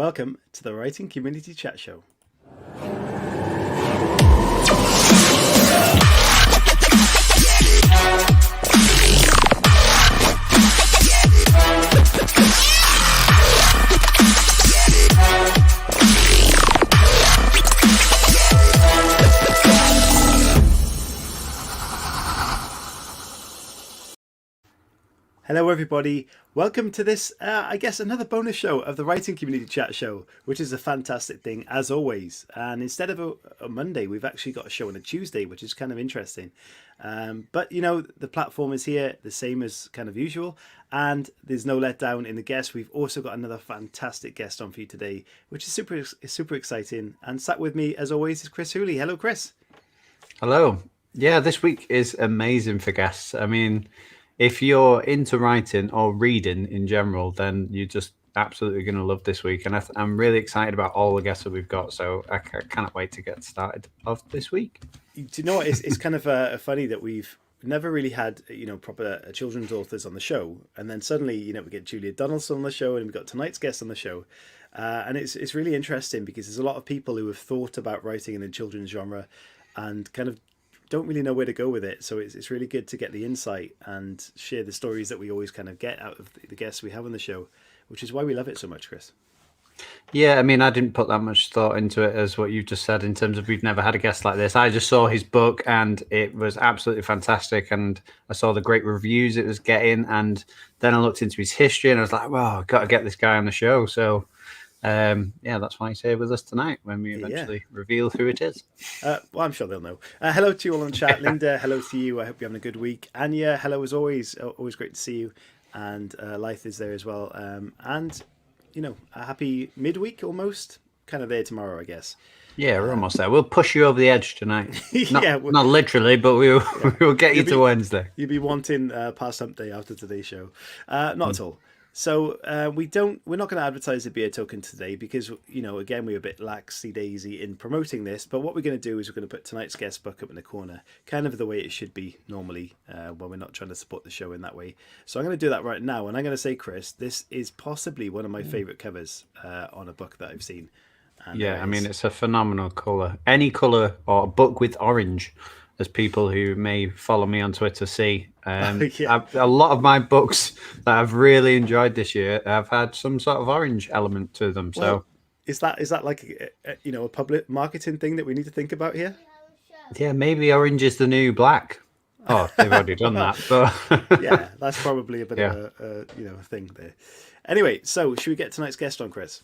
Welcome to the Writing Community Chat Show. Hello everybody, welcome to this, I guess another bonus show of the Writing Community Chat Show, which is a fantastic thing as always. And instead of a Monday, we've actually got a show on a Tuesday, which is kind of interesting. But you know, the platform is here, the same as kind of usual, and there's no letdown in the guests. We've also got another fantastic guest on for you today, which is super exciting. And sat with me as always is Chris Hooley. Hello Chris. Hello. Yeah, this week is amazing for guests. I mean, if you're into writing or reading in general, then you're just absolutely going to love this week. And I'm really excited about all the guests that we've got. So I cannot wait to get started of this week. Do you know what? It's kind of funny that we've never really had, proper children's authors on the show. And then suddenly, we get Julia Donaldson on the show and we've got tonight's guest on the show. And it's really interesting because there's a lot of people who have thought about writing in the children's genre and kind of don't really know where to go with it. So it's really good to get the insight and share the stories that we always kind of get out of the guests we have on the show, which is why we love it so much, Chris. Yeah, I mean, I didn't put that much thought into it as what you've just said in terms of we've never had a guest like this. I just saw his book and it was absolutely fantastic. And I saw the great reviews it was getting. And then I looked into his history and I was like, well, I've got to get this guy on the show. So yeah, that's why he's here with us tonight when we eventually reveal who it is. Well, I'm sure they'll know. Hello to you all on chat. Linda, hello to you. I hope you're having a good week. Anya, hello as always. Always great to see you. And Lyth is there as well. And, a happy midweek almost. Kind of there tomorrow, I guess. Yeah, we're almost there. We'll push you over the edge tonight. Yeah, not literally, but we will get you to Wednesday. You'll be wanting past hump day after today's show. Not at all. So we're not going to advertise the beer token today because, again, we're a bit laxy-daisy in promoting this. But what we're going to do is we're going to put tonight's guest book up in the corner, kind of the way it should be normally when we're not trying to support the show in that way. So I'm going to do that right now. And I'm going to say, Chris, this is possibly one of my favourite covers on a book that I've seen. And yeah, I mean, it's a phenomenal colour. Any colour or a book with orange, as people who may follow me on Twitter see. A lot of my books that I've really enjoyed this year have had some sort of orange element to them. Well, so is that like a public marketing thing that we need to think about here? Yeah, maybe orange is the new black. Oh, they've already done that. But yeah, that's probably a bit of a thing there. Anyway, so should we get tonight's guest on, Chris?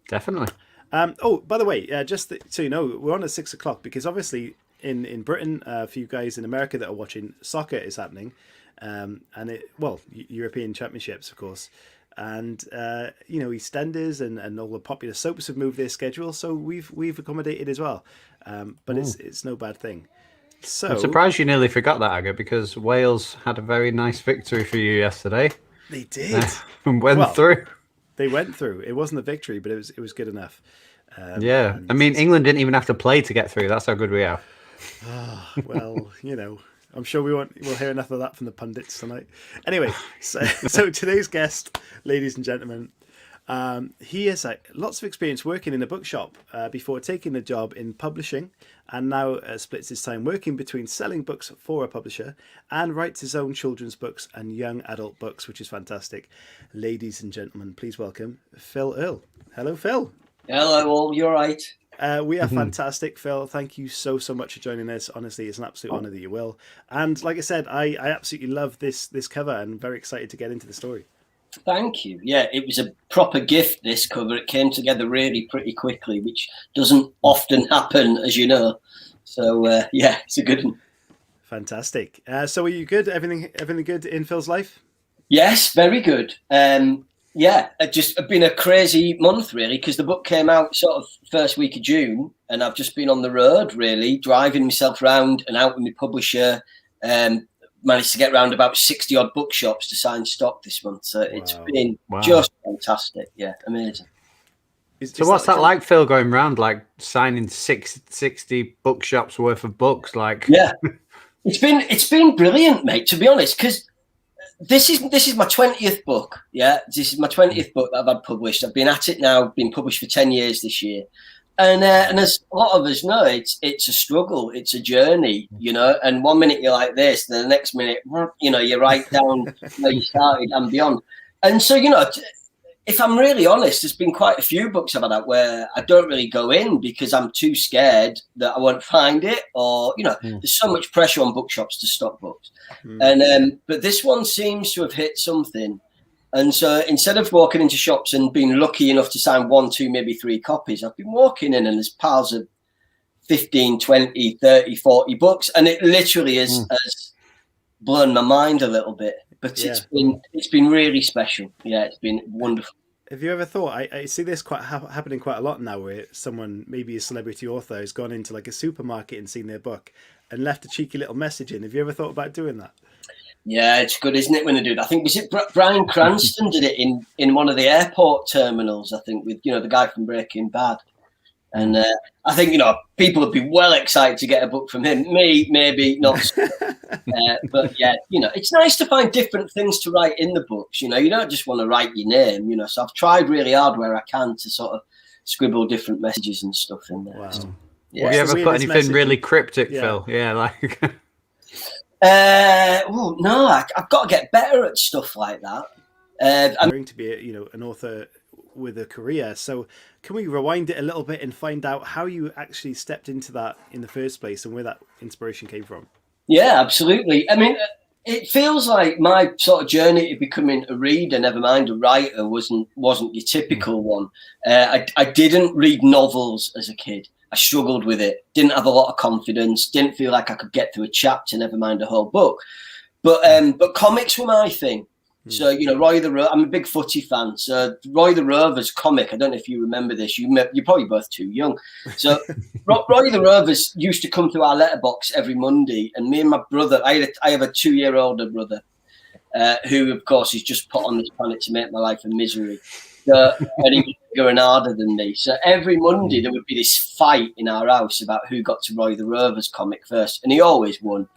Definitely. By the way, just so you know, we're on at 6 o'clock because obviously in Britain, for you guys in America that are watching, soccer is happening, and European Championships, of course, and EastEnders and all the popular soaps have moved their schedule, so we've accommodated as well, but it's no bad thing. So I'm surprised you nearly forgot that, Aga, because Wales had a very nice victory for you yesterday. They did. And went through. They went through. It wasn't a victory, but it was good enough. Yeah, I mean, England didn't even have to play to get through. That's how good we are. Well, I'm sure we'll hear enough of that from the pundits tonight. Anyway, so today's guest, ladies and gentlemen, he has lots of experience working in a bookshop before taking a job in publishing, and now splits his time working between selling books for a publisher and writes his own children's books and young adult books, which is fantastic. Ladies and gentlemen, please welcome PHIL EARLE. Hello, Phil. Hello, all. You're right. We are fantastic, Phil. Thank you so much for joining us. Honestly, it's an absolute honour that you will. And like I said, I absolutely love this cover and very excited to get into the story. Thank you. Yeah, it was a proper gift, this cover. It came together really pretty quickly, which doesn't often happen, as you know. So, yeah, it's a good one. Fantastic. So are you good? Everything good in Phil's life? Yes, very good. Yeah, it's been a crazy month, really, because the book came out sort of first week of June, and I've just been on the road, really, driving myself around and out with my publisher. Managed to get around about 60-odd bookshops to sign stock this month. So it's been just fantastic. Yeah, amazing. So what's that like, Phil, going around, like signing 60 bookshops worth of books? Like, yeah, it's been brilliant, mate, to be honest, because this is my 20th book. Yeah, this is my 20th book that I've had published. I've been at it now, been published for 10 years this year. And as a lot of us know, it's a struggle, it's a journey, you know. And 1 minute you're like this, then the next minute, you know, you're right down where you started and beyond. And so, you know, if I'm really honest, there's been quite a few books I've had out where I don't really go in because I'm too scared that I won't find it, or, you know, there's so much pressure on bookshops to stock books. And but this one seems to have hit something. And so instead of walking into shops and being lucky enough to sign 1, 2, maybe 3 copies, I've been walking in and there's piles of 15, 20, 30, 40 books. And it literally has blown my mind a little bit. But it's been really special. Yeah, it's been wonderful. Have you ever thought, I see this happening quite a lot now, where someone, maybe a celebrity author, has gone into like a supermarket and seen their book and left a cheeky little message in. Have you ever thought about doing that? Yeah, it's good, isn't it, when they do it? I think, was it Bryan Cranston did it in one of the airport terminals, I think, with, you know, the guy from Breaking Bad. And I think, you know, people would be well excited to get a book from him. Me, maybe not so. But yeah, you know, it's nice to find different things to write in the books. You know, you don't just want to write your name, you know. So I've tried really hard where I can to sort of scribble different messages and stuff in there. Wow. So, yeah. Have you ever put anything really cryptic, Phil? Yeah, like... no, I've got to get better at stuff like that. I'm going to be, you know, an author with a career. So can we rewind it a little bit and find out how you actually stepped into that in the first place and where that inspiration came from? Yeah, absolutely. I mean, it feels like my sort of journey to becoming a reader, never mind a writer, wasn't your typical one. I didn't read novels as a kid. I struggled with it, didn't have a lot of confidence, didn't feel like I could get through a chapter, never mind a whole book. But comics were my thing. So, you know, Roy the Rover, I'm a big footy fan. So Roy the Rover's comic, I don't know if you remember this. You're probably both too young. So Roy the Rover's used to come through our letterbox every Monday. And me and my brother, I have a 2-year older brother who, of course, is just put on this planet to make my life a misery. So, and he was bigger and harder than me. So every Monday there would be this fight in our house about who got to Roy the Rover's comic first. And he always won.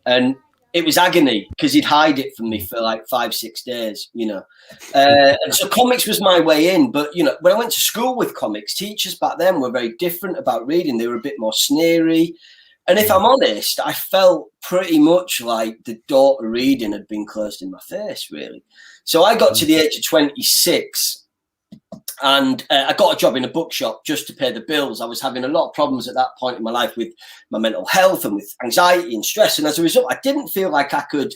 And it was agony because he'd hide it from me for like 5-6 days, you know. And so comics was my way in. But, you know, when I went to school with comics, teachers back then were very different about reading. They were a bit more sneery. And if I'm honest, I felt pretty much like the door to reading had been closed in my face, really. So I got to the age of 26 and I got a job in a bookshop just to pay the bills. I was having a lot of problems at that point in my life with my mental health and with anxiety and stress. And as a result, I didn't feel like I could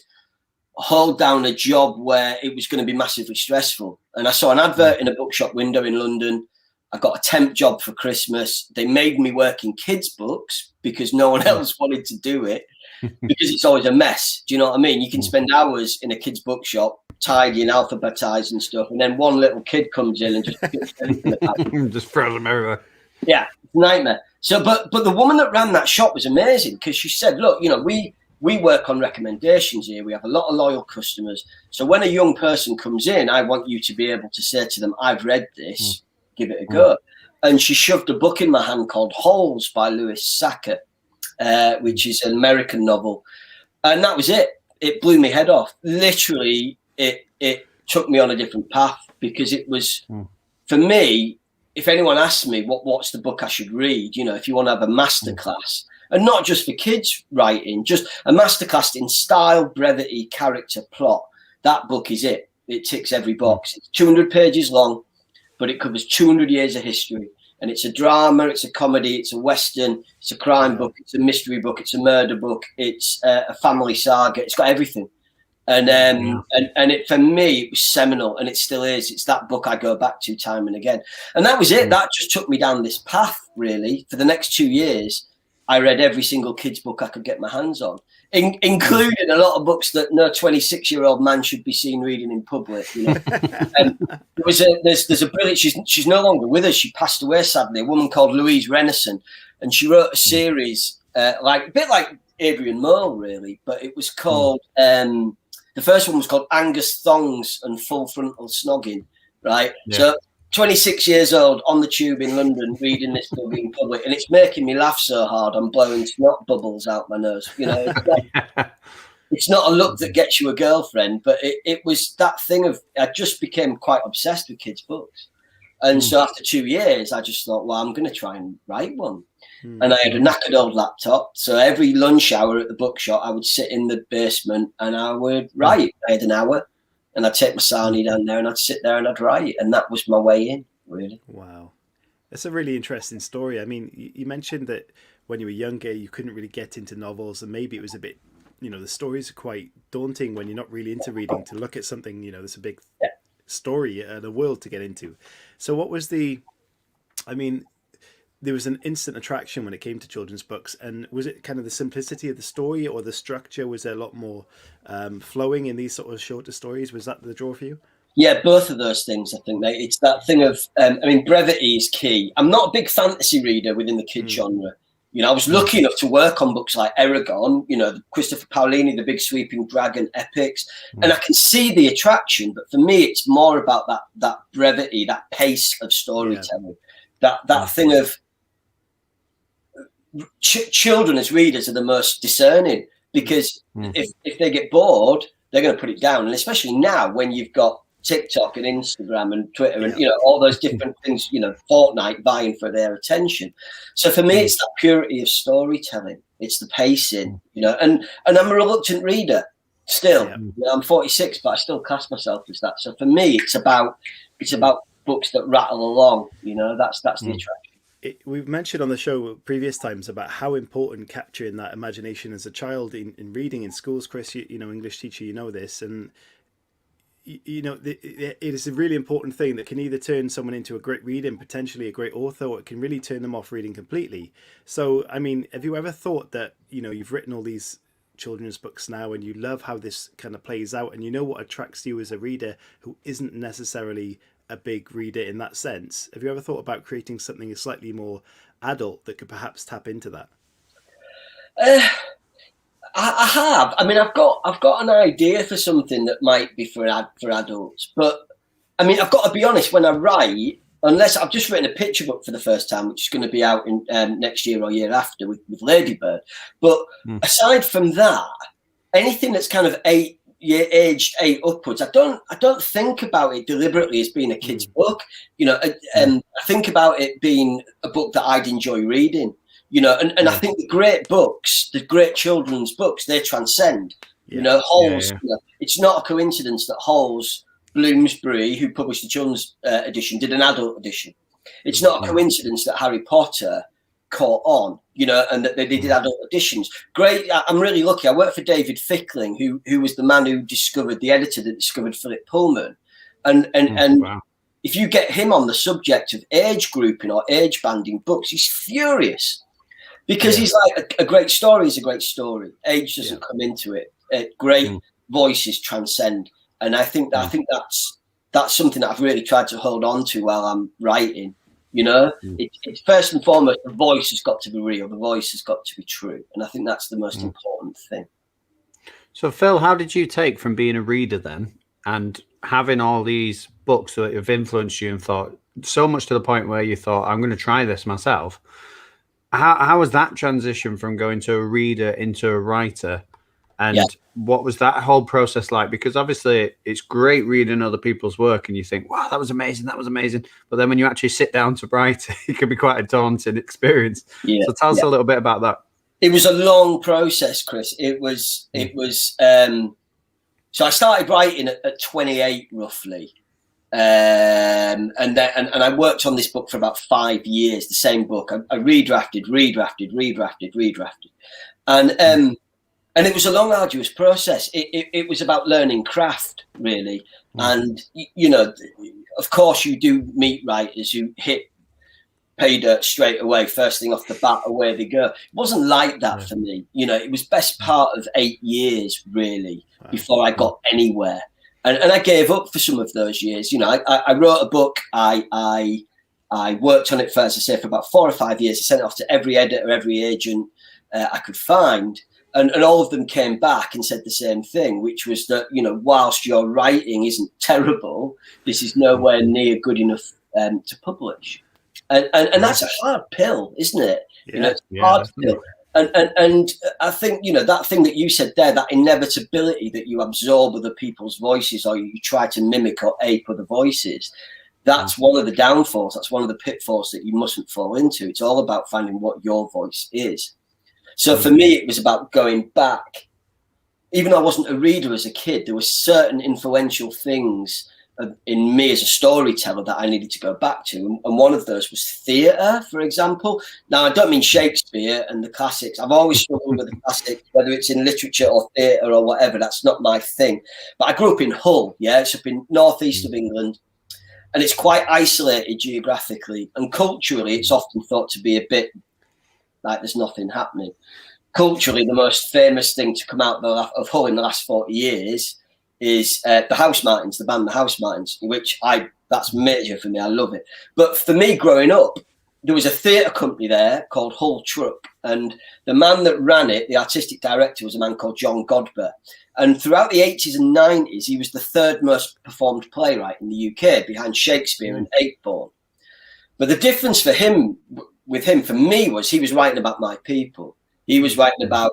hold down a job where it was going to be massively stressful. And I saw an advert in a bookshop window in London. I got a temp job for Christmas. They made me work in kids' books because no one else wanted to do it because it's always a mess. Do you know what I mean? You can spend hours in a kids' bookshop tidying, alphabetizing and stuff, and then one little kid comes in and just just throws them everywhere. Yeah, nightmare. So, but the woman that ran that shop was amazing because she said, "Look, you know, we work on recommendations here. We have a lot of loyal customers. So when a young person comes in, I want you to be able to say to them, I've read this, give it a go." And she shoved a book in my hand called Holes by Louis Sacre, which is an American novel, and that was it. It blew my head off. Literally. It took me on a different path because it was, for me, if anyone asked me what's the book I should read, you know, if you want to have a masterclass, and not just for kids writing, just a masterclass in style, brevity, character, plot, that book is it. It ticks every box. It's 200 pages long, but it covers 200 years of history. And it's a drama, it's a comedy, it's a Western, it's a crime book, it's a mystery book, it's a murder book, it's a family saga. It's got everything. And it, for me, it was seminal, and it still is. It's that book I go back to time and again. And that was it. That just took me down this path, really. For the next 2 years, I read every single kid's book I could get my hands on, including a lot of books that no 26-year-old man should be seen reading in public. You know? And there's a brilliant. She's no longer with us. She passed away sadly. A woman called Louise Renison, and she wrote a series a bit like Adrian Mole, really, but it was called. The first one was called Angus Thongs and Full Frontal Snogging, right? Yeah. So 26 years old on the tube in London reading this book in public, and it's making me laugh so hard I'm blowing snot bubbles out my nose. You know, it's not a look that gets you a girlfriend, but it was that thing of, I just became quite obsessed with kids' books. And so after 2 years, I just thought, well, I'm going to try and write one. And I had a knackered old laptop. So every lunch hour at the bookshop, I would sit in the basement and I would write. I had an hour and I'd take my sarnie down there and I'd sit there and I'd write. And that was my way in, really. Wow. That's a really interesting story. I mean, you mentioned that when you were younger, you couldn't really get into novels, and maybe it was a bit, the stories are quite daunting when you're not really into reading, to look at something, there's a big story and a world to get into. So what was there was an instant attraction when it came to children's books, and was it kind of the simplicity of the story or the structure? Was there a lot more flowing in these sort of shorter stories? Was that the draw for you? Yeah, both of those things, I think, mate. It's that thing of, brevity is key. I'm not a big fantasy reader within the kid genre. I was lucky enough to work on books like Eragon, the Christopher Paolini, the big sweeping dragon epics, and I can see the attraction. But for me, it's more about that brevity, that pace of storytelling, that thing of children as readers are the most discerning, because if they get bored, they're going to put it down. And especially now when you've got TikTok and Instagram and Twitter and all those different things, Fortnite vying for their attention. So for me, it's that purity of storytelling. It's the pacing, and I'm a reluctant reader still. I'm 46, but I still class myself as that. So for me, it's about books that rattle along. That's the attraction. We've mentioned on the show previous times about how important capturing that imagination as a child in reading in schools. Chris, English teacher, this, and it is a really important thing that can either turn someone into a great reader and potentially a great author, or it can really turn them off reading completely. So, have you ever thought that, you've written all these children's books now and you love how this kind of plays out, and what attracts you as a reader who isn't necessarily a big reader in that sense? Have you ever thought about creating something slightly more adult that could perhaps tap into that? I have. I've got an idea for something that might be for adults, but I've got to be honest. When I write, unless I've just written a picture book for the first time, which is going to be out in next year or year after with Ladybird. But aside from that, anything that's kind of aged 8 upwards, I don't think about it deliberately as being a kid's book. I think about it being a book that I'd enjoy reading. I think the great books, the great children's books, they transcend. Halls. It's not a coincidence that Halls Bloomsbury, who published the children's edition, did an adult edition. It's not a coincidence that Harry Potter caught on, and that they did adult editions. Great. I'm really lucky. I worked for David Fickling, who was the man who discovered, the editor that discovered Philip Pullman, and wow. If you get him on the subject of age grouping or age banding books, he's furious. Because he's like, a great story is a great story. Age doesn't come into it. Great voices transcend, and I think that's something that I've really tried to hold on to while I'm writing. It's first and foremost, the voice has got to be real. The voice has got to be true, and I think that's the most important thing. So, Phil, how did you take from being a reader then, and having all these books that have influenced you and thought so much to the point where you thought, I'm going to try this myself? How was that transition from going to a reader into a writer, and what was that whole process like? Because obviously it's great reading other people's work and you think, wow, that was amazing. But then when you actually sit down to write, it can be quite a daunting experience. So tell us a little bit about that. It was a long process, Chris. It was so I started writing at 28 roughly. And I worked on this book for about 5 years, the same book. I redrafted, and it was a long, arduous process. It was about learning craft, really. And of course, you do meet writers who hit pay dirt straight away, first thing off the bat, away they go. It wasn't like that for me. It was best part of 8 years really before I got anywhere. And I gave up for some of those years. I wrote a book. I worked on it for, as I say, for about 4 or 5 years. I sent it off to every editor, every agent I could find. And all of them came back and said the same thing, which was that, whilst your writing isn't terrible, this is nowhere near good enough to publish. And that's a hard pill, isn't it? It's a hard pill. And I think, you know, that thing that you said there, that inevitability that you absorb other people's voices, or you try to mimic or ape other voices, that's one of the downfalls. That's one of the pitfalls that you mustn't fall into. It's all about finding what your voice is. So for me, it was about going back. Even though I wasn't a reader as a kid, there were certain influential things in me as a storyteller that I needed to go back to. And one of those was theatre, for example. Now, I don't mean Shakespeare and the classics. I've always struggled with the classics, whether it's in literature or theatre or whatever. That's not my thing. But I grew up in Hull, yeah? It's up in northeast of England. And it's quite isolated geographically. And culturally, it's often thought to be a bit like there's nothing happening. Culturally, the most famous thing to come out of Hull in the last 40 years is the House Martins, the band The House Martins, which that's major for me. I love it. But for me, growing up, there was a theatre company there called Hull Truck, and the man that ran it, the artistic director, was a man called John Godber. And throughout the 80s and 90s, he was the third most performed playwright in the UK, behind Shakespeare and Eightborn. But the difference for me, was he was writing about my people. He was writing about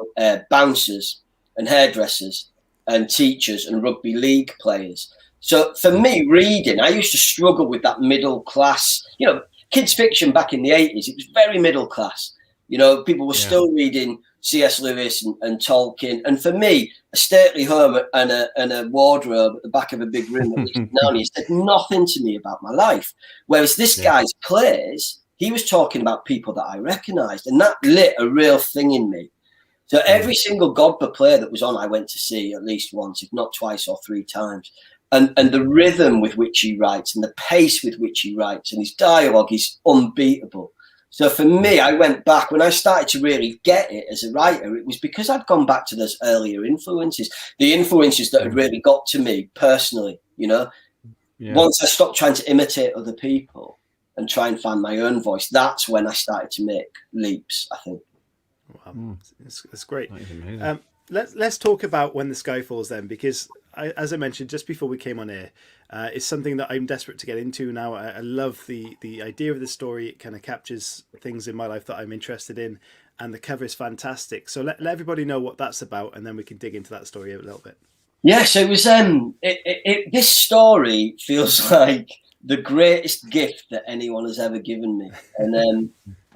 bouncers and hairdressers and teachers and rugby league players. So for me, reading, I used to struggle with that middle class, you know, kids fiction back in the 80s. It was very middle class. You know, people were still reading C.S. Lewis and Tolkien. And for me, a stately home and a wardrobe at the back of a big room that said nothing to me about my life. Whereas this guy's plays, he was talking about people that I recognised, and that lit a real thing in me. So every single Godber play that was on, I went to see at least once, if not twice or three times. And the rhythm with which he writes and the pace with which he writes and his dialogue is unbeatable. So for me, I went back when I started to really get it as a writer. It was because I'd gone back to those earlier influences, the influences that had really got to me personally, you know. Once I stopped trying to imitate other people and try and find my own voice, that's when I started to make leaps, I think. Wow, it's great. Let's talk about When the Sky Falls then, because as I mentioned just before we came on air, it's something that I'm desperate to get into now. I love the idea of the story. It kind of captures things in my life that I'm interested in, and the cover is fantastic. So let everybody know what that's about, and then we can dig into that story a little bit. Yes, it was. This story feels like the greatest gift that anyone has ever given me,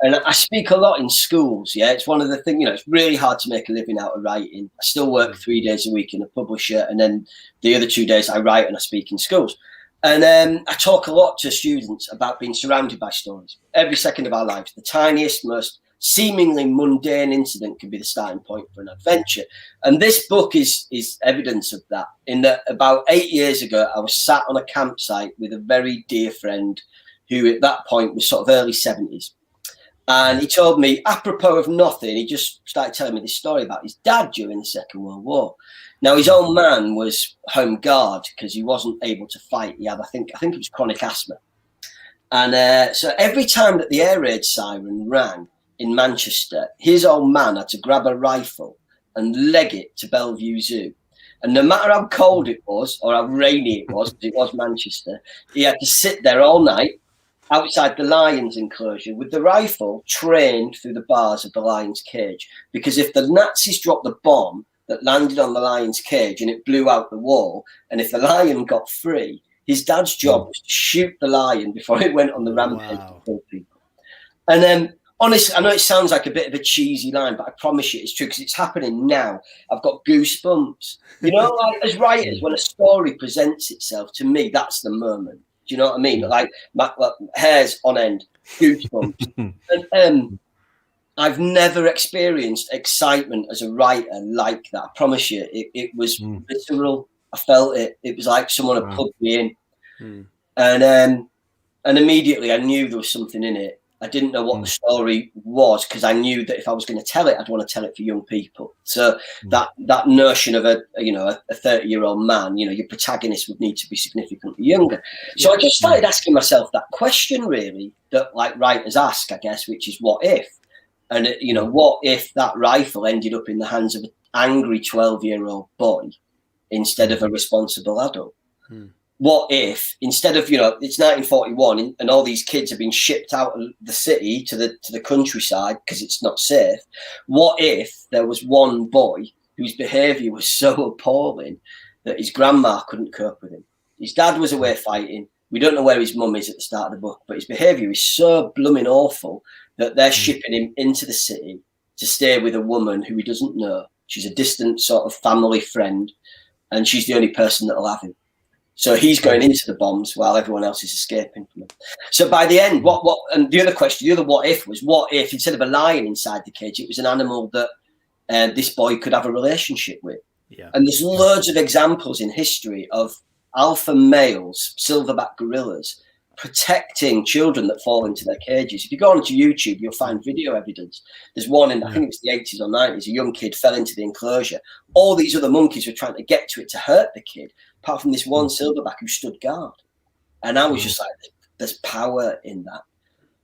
and I speak a lot in schools. Yeah, it's one of the things, you know, it's really hard to make a living out of writing. I still work 3 days a week in a publisher, and then the other 2 days I write and I speak in schools. And I talk a lot to students about being surrounded by stories. Every second of our lives, the tiniest, most seemingly mundane incident can be the starting point for an adventure. And this book is evidence of that. In that, about 8 years ago, I was sat on a campsite with a very dear friend who at that point was sort of early 70s. And he told me, apropos of nothing, he just started telling me this story about his dad during the Second World War. Now, his old man was home guard because he wasn't able to fight. He had, I think it was chronic asthma. And so every time that the air raid siren rang in Manchester, his old man had to grab a rifle and leg it to Bellevue Zoo. And no matter how cold it was or how rainy it was, because it was Manchester, he had to sit there all night outside the lion's enclosure with the rifle trained through the bars of the lion's cage. Because if the Nazis dropped the bomb that landed on the lion's cage and it blew out the wall, and if the lion got free, his dad's job was to shoot the lion before it went on the rampage to kill people. And then, honestly, I know it sounds like a bit of a cheesy line, but I promise you it's true because it's happening now. I've got goosebumps. You know, like as writers, when a story presents itself to me, that's the moment. Do you know what I mean? Like hairs on end, goosebumps. And I've never experienced excitement as a writer like that. I promise you, it was visceral. I felt it. It was like someone had plugged me in. And immediately I knew there was something in it. I didn't know what the story was because I knew that if I was going to tell it, I'd want to tell it for young people. So that notion of a 30-year-old man, you know, your protagonist would need to be significantly younger. So I just started asking myself that question, really, that like writers ask, I guess, which is what if? And you know, what if that rifle ended up in the hands of an angry 12-year-old boy instead of a responsible adult? what if instead of, it's 1941 and all these kids have been shipped out of the city to the countryside because it's not safe? What if there was one boy whose behaviour was so appalling that his grandma couldn't cope with him? His dad was away fighting. We don't know where his mum is at the start of the book, but his behaviour is so blooming awful that they're shipping him into the city to stay with a woman who he doesn't know. She's a distant sort of family friend, and she's the only person that'll have him. So he's going into the bombs while everyone else is escaping from him. So by the end, and the other question, the other what if was, what if instead of a lion inside the cage, it was an animal that this boy could have a relationship with? Yeah. And there's loads of examples in history of alpha males, silverback gorillas, protecting children that fall into their cages. If you go onto YouTube, you'll find video evidence. There's one in, I think it was the 80s or 90s, a young kid fell into the enclosure. All these other monkeys were trying to get to it to hurt the kid, apart from this one silverback who stood guard. And I was just like, there's power in that.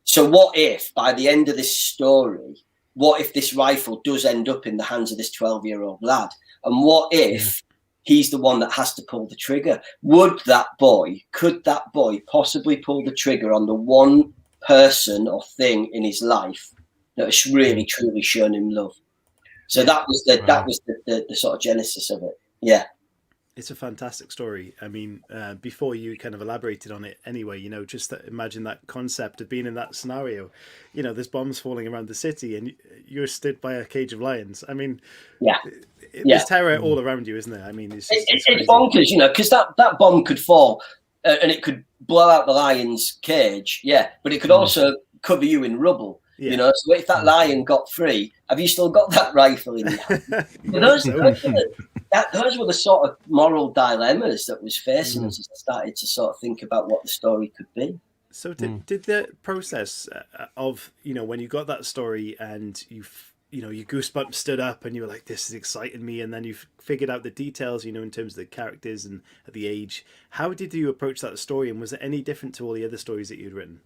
So what if by the end of this story, what if this rifle does end up in the hands of this 12-year-old lad? And what if he's the one that has to pull the trigger? Could that boy possibly pull the trigger on the one person or thing in his life that has really, truly shown him love? So that was the sort of genesis of it. Yeah. It's a fantastic story. I mean, before you kind of elaborated on it anyway, just imagine that concept of being in that scenario. There's bombs falling around the city and you're stood by a cage of lions. I mean, there's terror all around you, isn't there? I mean, it's bonkers, because that bomb could fall and it could blow out the lion's cage. Yeah, but it could also cover you in rubble. Yeah. So if that lion got free, have you still got that rifle in your hand? Those were the sort of moral dilemmas that was facing us as I started to sort of think about what the story could be. So did the process of, when you got that story and your goosebumps stood up and you were like, this is exciting me, and then you figured out the details, in terms of the characters and the age, how did you approach that story, and was it any different to all the other stories that you'd written?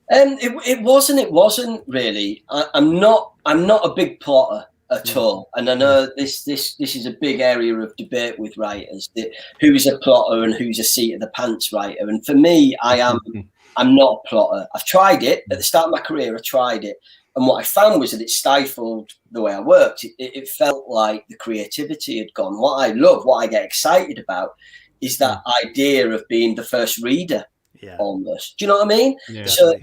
It wasn't really. I'm not a big plotter at all, and I know this is a big area of debate with writers, who's a plotter and who's a seat of the pants writer. And for me, I'm not a plotter. I've tried it at the start of my career. I tried it, and what I found was that it stifled the way I worked. It felt like the creativity had gone. What I love, what I get excited about, is that idea of being the first reader. Yeah. Almost. Do you know what I mean? Yeah. So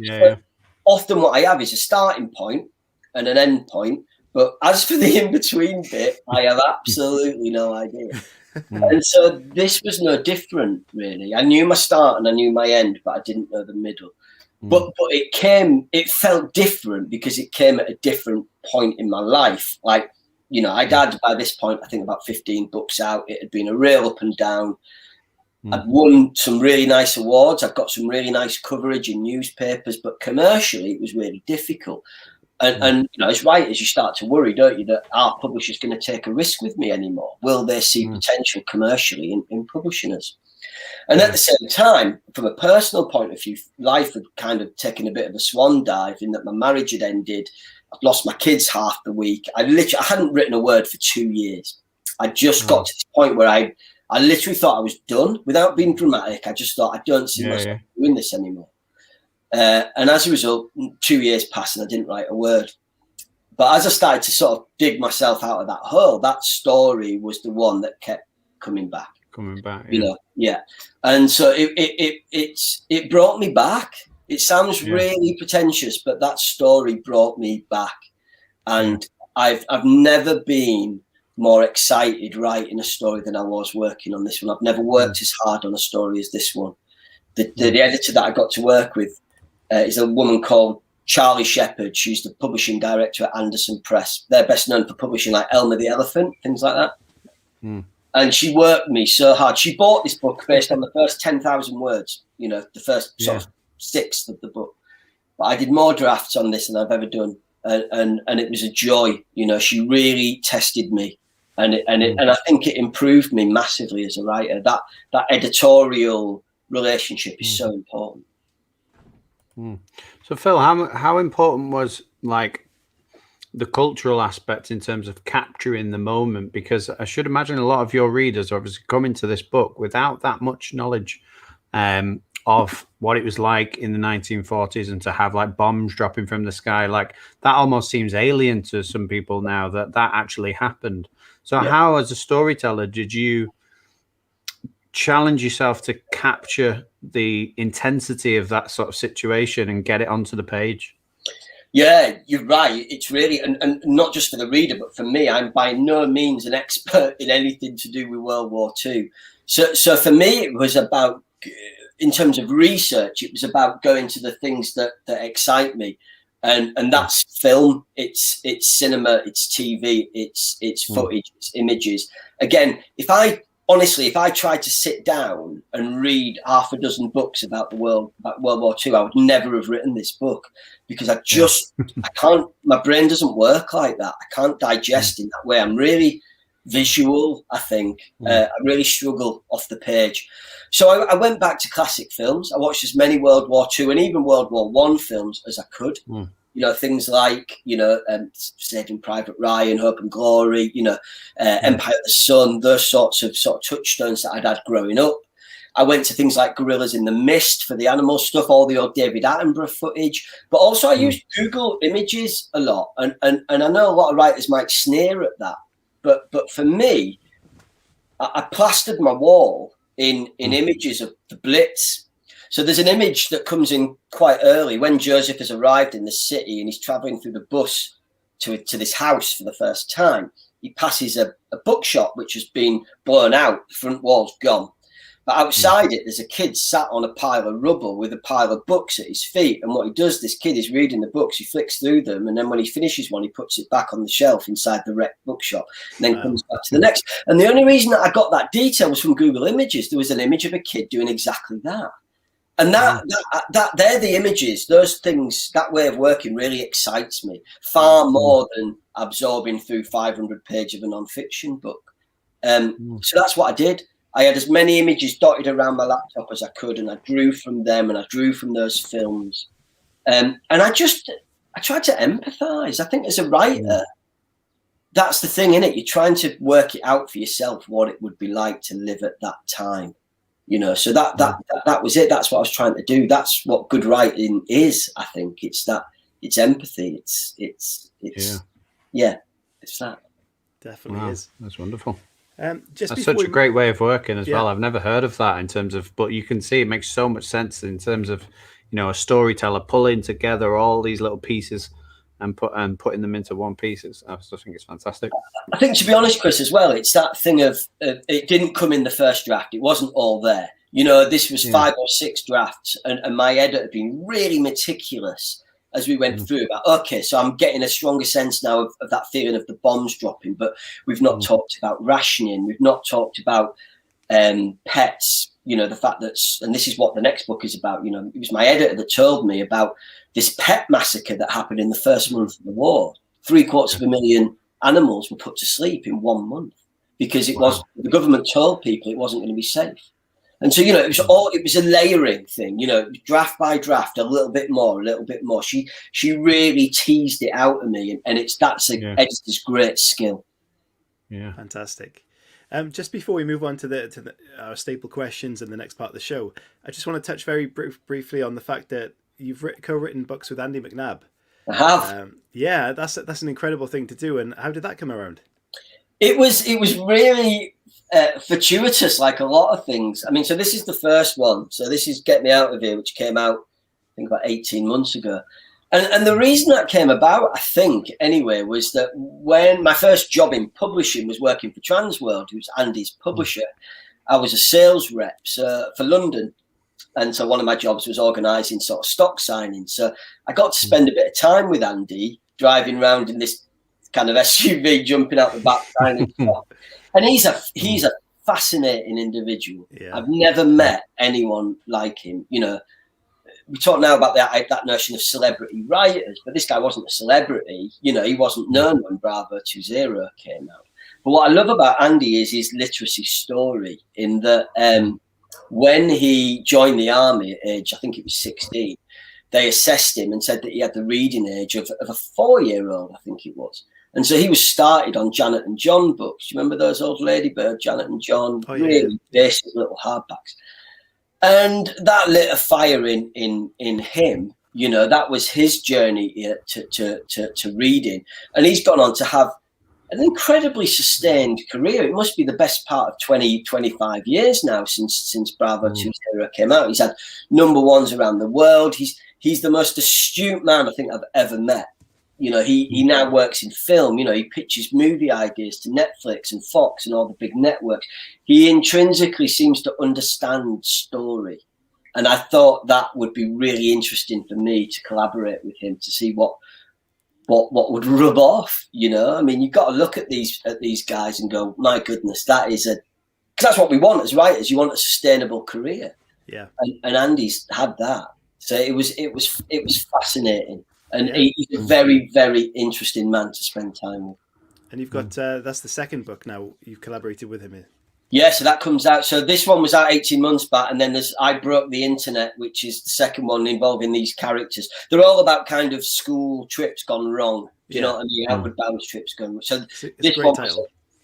often what I have is a starting point and an end point, but as for the in-between bit, I have absolutely no idea. And so this was no different, really. I knew my start and I knew my end, but I didn't know the middle. But it felt different because it came at a different point in my life. Like, I'd had by this point, I think about 15 books out. It had been a real up and down. I'd won some really nice awards. I've got some really nice coverage in newspapers, but commercially it was really difficult. And as writers, you start to worry, don't you, that our publisher's going to take a risk with me anymore? Will they see potential commercially in publishing us? And at the same time, from a personal point of view, life had kind of taken a bit of a swan dive in that my marriage had ended. I'd lost my kids half the week. I hadn't written a word for 2 years. I just got to this point where I literally thought I was done. Without being dramatic, I just thought, I don't see myself doing this anymore. And as a result, 2 years passed and I didn't write a word. But as I started to sort of dig myself out of that hole, that story was the one that kept coming back. And so it brought me back. It sounds really pretentious, but that story brought me back. And I've never been more excited writing a story than I was working on this one. I've never worked as hard on a story as this one. The editor that I got to work with is a woman called Charlie Shepherd. She's the publishing director at Anderson Press. They're best known for publishing like Elmer the Elephant, things like that. And she worked me so hard. She bought this book based on the first 10,000 words, the first sort of sixth of the book. But I did more drafts on this than I've ever done. And it was a joy. She really tested me. And I think it improved me massively as a writer. That editorial relationship is so important. So Phil, how important was, like, the cultural aspect in terms of capturing the moment, because I should imagine a lot of your readers are obviously coming to this book without that much knowledge of what it was like in the 1940s, and to have like bombs dropping from the sky, like that almost seems alien to some people now that actually happened. So how, as a storyteller, did you challenge yourself to capture the intensity of that sort of situation and get it onto the page? Yeah, you're right. It's really, and not just for the reader, but for me, I'm by no means an expert in anything to do with World War II. So for me, it was about, in terms of research, it was about going to the things that excite me. And that's film, it's cinema, it's TV, it's footage, it's images. Again, if I tried to sit down and read half a dozen books about World War II, I would never have written this book, because I can't, my brain doesn't work like that. I can't digest in that way. I'm really visual, I think. I really struggle off the page. So I went back to classic films. I watched as many World War II and even World War I films as I could. You know, things like, Saving Private Ryan, Hope and Glory, Empire of the Sun, those sorts of touchstones that I'd had growing up. I went to things like Gorillas in the Mist for the animal stuff, all the old David Attenborough footage. But also I used Google Images a lot. And I know a lot of writers might sneer at that. But for me, I plastered my wall in images of the Blitz. So there's an image that comes in quite early when Joseph has arrived in the city and he's traveling through the bus to this house for the first time. He passes a bookshop which has been blown out, the front wall's gone. But outside it, there's a kid sat on a pile of rubble with a pile of books at his feet. And what he does, this kid is reading the books, he flicks through them, and then when he finishes one, he puts it back on the shelf inside the wrecked bookshop, and then comes back to the next. And the only reason that I got that detail was from Google Images. There was an image of a kid doing exactly that. And that they're the images, those things, that way of working really excites me far more than absorbing through 500 pages of a non-fiction book. So that's what I did. I had as many images dotted around my laptop as I could, and I drew from them, and I drew from those films. And I tried to empathize. I think as a writer, that's the thing, isn't it? You're trying to work it out for yourself, what it would be like to live at that time. So that was it. That's what I was trying to do. That's what good writing is. I think it's empathy. It's that. Definitely is. That's wonderful. That's such a great way of working as well. I've never heard of that in terms of, but you can see it makes so much sense in terms of, a storyteller pulling together all these little pieces and putting them into one piece. I just think it's fantastic. I think, to be honest, Chris, as well, it's that thing of it didn't come in the first draft. It wasn't all there. This was 5 or 6 drafts, and my editor had been really meticulous as we went through about, okay, so I'm getting a stronger sense now of that feeling of the bombs dropping, but we've not talked about rationing. We've not talked about pets, the fact that, and this is what the next book is about, it was my editor that told me about this pet massacre that happened in the first month of the war. 750,000 animals were put to sleep in 1 month because the government told people it wasn't going to be safe. And so, it was a layering thing, draft by draft, a little bit more. She really teased it out of me, and that's an editor's great skill. Yeah, fantastic. Just before we move on to our staple questions in the next part of the show, I just want to touch very briefly on the fact that you've co-written books with Andy McNabb. I have. That's an incredible thing to do. And how did that come around? It was really fortuitous, like a lot of things. I mean, so this is the first one. So this is Get Me Out of Here, which came out, I think, about 18 months ago. And the reason that came about, I think, anyway, was that when my first job in publishing was working for Transworld, who's Andy's publisher, I was a sales rep for London. And so one of my jobs was organising sort of stock signings. So I got to spend a bit of time with Andy, driving around in this kind of SUV, jumping out the back, signing stuff. And he's a fascinating individual. Yeah. I've never met anyone like him. We talk now about that notion of celebrity writers, but this guy wasn't a celebrity. He wasn't known when Bravo 20 came out. But what I love about Andy is his literacy story, in that when he joined the army at age, I think it was 16, they assessed him and said that he had the reading age of a 4-year-old, I think it was. And so he was started on Janet and John books. You remember those old Ladybird, Janet and John? Oh, yeah. Really basic little hardbacks. And that lit a fire in him. You know, that was his journey to reading. And he's gone on to have an incredibly sustained career. It must be the best part of 20, 25 years now since Bravo 20 came out. He's had #1s around the world. He's the most astute man I think I've ever met. You know, he now works in film. You know, he pitches movie ideas to Netflix and Fox and all the big networks. He intrinsically seems to understand story. And I thought that would be really interesting for me to collaborate with him to see what would rub off, you know. I mean, you've got to look at these guys and go, my goodness, because that's what we want as writers. You want a sustainable career. Yeah. And Andy's had that. So it was fascinating. And he's a very, very interesting man to spend time with. And you've got, that's the second book now you've collaborated with him in. Yeah, so that comes out. So this one was out 18 months back. And then there's I Broke the Internet, which is the second one involving these characters. They're all about kind of school trips gone wrong. Do you know what I mean? Outward Bound trips gone wrong. So this one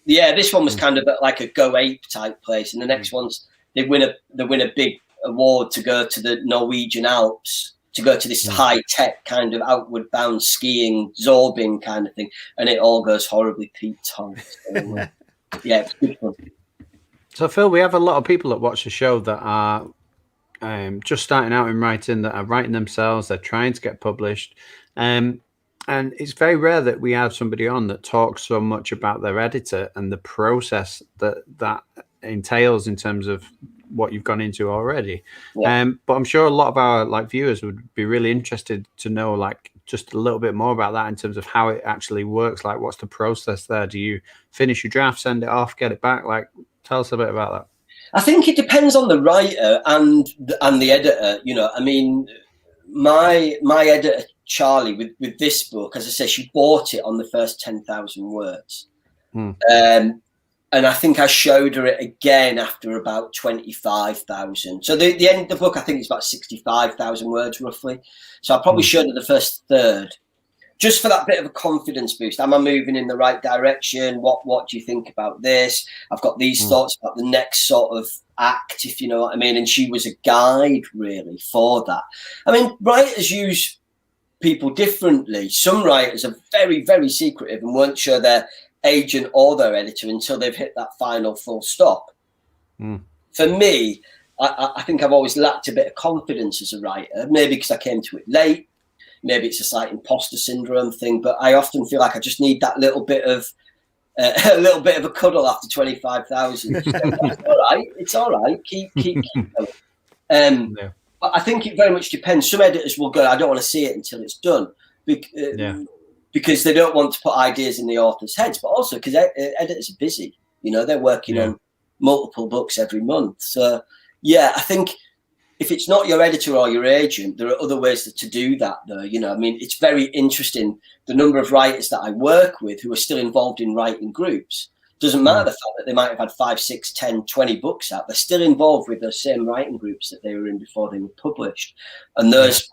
this one was kind of like a Go Ape type place. And the next one's they win a big award to go to the Norwegian Alps, to go to this high-tech kind of outward bound skiing, zorbing kind of thing. And it all goes horribly Pete-Tong. So, yeah, it's good fun. So, Phil, we have a lot of people that watch the show that are just starting out in writing, that are writing themselves, they're trying to get published. And it's very rare that we have somebody on that talks so much about their editor and the process that entails in terms of what you've gone into already. But I'm sure a lot of our viewers would be really interested to know just a little bit more about that in terms of how it actually works. Like, what's the process there? Do you finish your draft, send it off, get it back? Tell us a bit about that. I think it depends on the writer and the editor. You know, I mean, my editor Charlie with this book, as I say, she bought it on the first 10,000 words. And I think I showed her it again after about 25,000. So the end of the book, I think, is about 65,000 words roughly. So I probably showed her the first third, just for that bit of a confidence boost. Am I moving in the right direction? What do you think about this? I've got these thoughts about the next sort of act, if you know what I mean. And she was a guide really for that. I mean, writers use people differently. Some writers are very, very secretive and won't show their agent or their editor until they've hit that final full stop. For me, I think I've always lacked a bit of confidence as a writer, maybe because I came to it late. Maybe it's a slight imposter syndrome thing, but I often feel like I just need that little bit of a cuddle after 25,000. It's all right. Keep going. But I think it very much depends. Some editors will go, I don't want to see it until it's done, because they don't want to put ideas in the author's heads, but also because editors are busy. You know, they're working on multiple books every month. So yeah, I think if it's not your editor or your agent, there are other ways to do that, though. You know, I mean, it's very interesting, the number of writers that I work with who are still involved in writing groups. Doesn't matter the fact that they might have had 5, 6, 10, 20 books out. They're still involved with those same writing groups that they were in before they were published. And those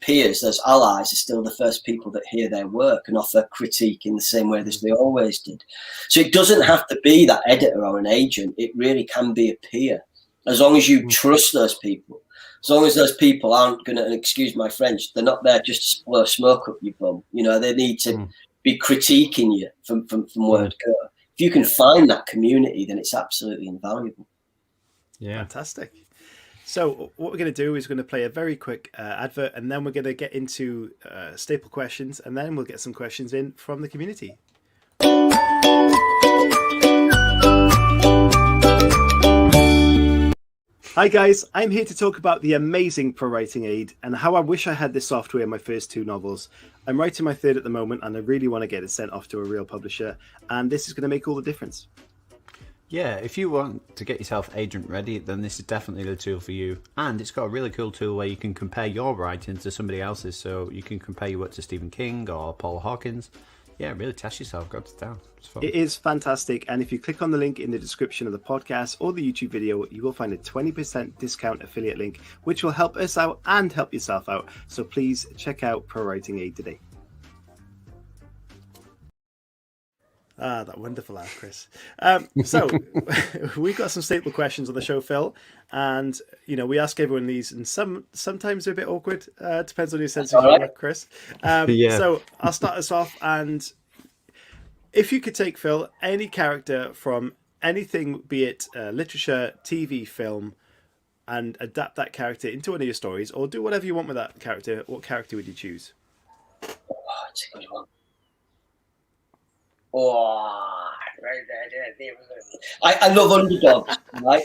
peers, those allies are still the first people that hear their work and offer critique in the same way as they always did. So it doesn't have to be that editor or an agent. It really can be a peer. As long as you trust those people, as long as those people aren't going to, excuse my French, they're not there just to blow smoke up your bum. You know, they need to be critiquing you from word go. If you can find that community, then it's absolutely invaluable. Yeah, fantastic. So what we're going to do is we're going to play a very quick advert, and then we're going to get into staple questions, and then we'll get some questions in from the community. Hi guys, I'm here to talk about the amazing ProWritingAid and how I wish I had this software in my first 2 novels. I'm writing my 3rd at the moment and I really want to get it sent off to a real publisher, and this is going to make all the difference. Yeah, if you want to get yourself agent ready, then this is definitely the tool for you. And it's got a really cool tool where you can compare your writing to somebody else's. So you can compare your work to Stephen King or Paul Hawkins. Yeah, really test yourself. Go to town. It's fun. It is fantastic. And if you click on the link in the description of the podcast or the YouTube video, you will find a 20% discount affiliate link, which will help us out and help yourself out. So please check out ProWritingAid today. Ah, that wonderful laugh, Chris. So we've got some staple questions on the show, Phil, and we ask everyone these, and sometimes they're a bit awkward. Depends on your sense of humor, Chris. Yeah. So I'll start us off, and if you could take, Phil, any character from anything, be it literature, TV, film, and adapt that character into one of your stories, or do whatever you want with that character, what character would you choose? Oh, it's a good one. Oh, I love underdogs, right?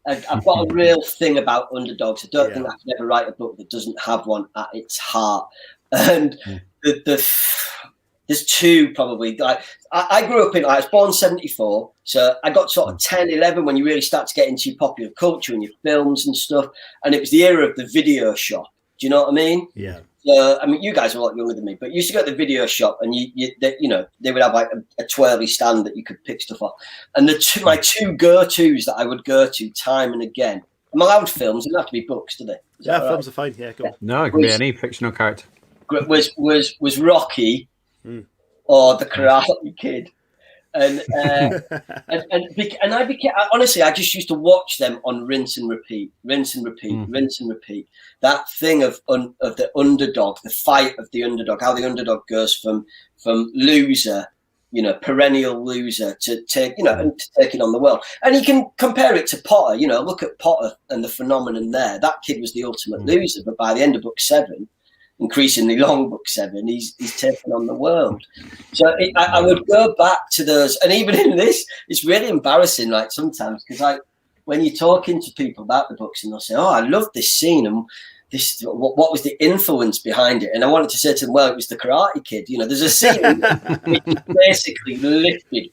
I've got a real thing about underdogs. I don't think I could ever write a book that doesn't have one at its heart. And there's two probably. Like, I grew up I was born 74, so I got sort of 10, 11 when you really start to get into your popular culture and your films and stuff. And it was the era of the video shop. Do you know what I mean? Yeah. I mean, you guys are a lot younger than me, but you used to go to the video shop, and they would have like a twirly stand that you could pick stuff off. And my two go-tos that I would go to time and again. I'm allowed films; they don't have to be books, do they? Yeah, films are fine. Yeah, go on. No, it can be any fictional character. Was Rocky or the Karate Kid? And I became honestly, I just used to watch them on rinse and repeat. That thing of the underdog, the fight of the underdog, how the underdog goes from loser, perennial loser to taking on the world. And you can compare it to Potter. Look at Potter and the phenomenon there. That kid was the ultimate loser, but by the end of book 7. Increasingly long, book 7, he's taken on the world. So I would go back to those, and even in this, it's really embarrassing, like sometimes, because when you're talking to people about the books, and they'll say, "Oh, I love this scene," and this, what was the influence behind it? And I wanted to say to them, "Well, it was the Karate Kid." There's a scene which is basically lifted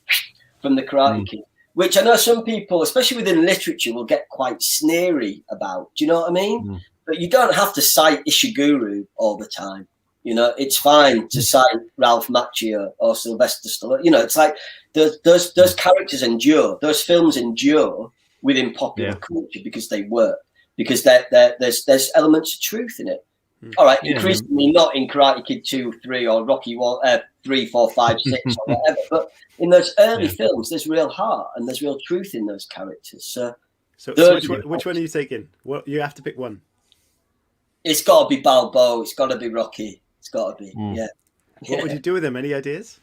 from the Karate Kid, which I know some people, especially within literature, will get quite sneery about. Do you know what I mean? But you don't have to cite Ishiguro all the time. It's fine to cite Ralph Macchio or Sylvester Stallone. It's like those characters endure, those films endure within popular culture because they work, because there's elements of truth in it. All right, increasingly not in Karate Kid 2, 3, or Rocky 3, 4, 5, 6, or whatever. But in those early films, there's real heart and there's real truth in those characters. So which one are you taking? Well, you have to pick one. It's got to be Balboa. It's got to be Rocky. It's got to be, What would you do with him? Any ideas?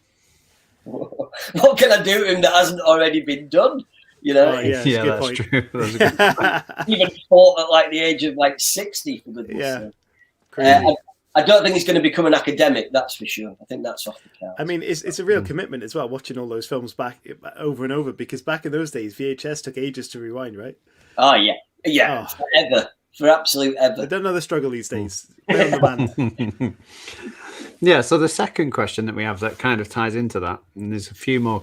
What can I do with him that hasn't already been done? Oh, that's point. True. That's a good Even fought at like the age of like 60 for goodness sake. I don't think he's going to become an academic. That's for sure. I think that's off the cards. I mean, it's a real commitment as well, watching all those films back over and over, because back in those days, VHS took ages to rewind, right? Oh yeah, forever. For absolute ever. I don't know the struggle these days. Play on the band. Yeah, so the second question that we have that kind of ties into that, and there's a few more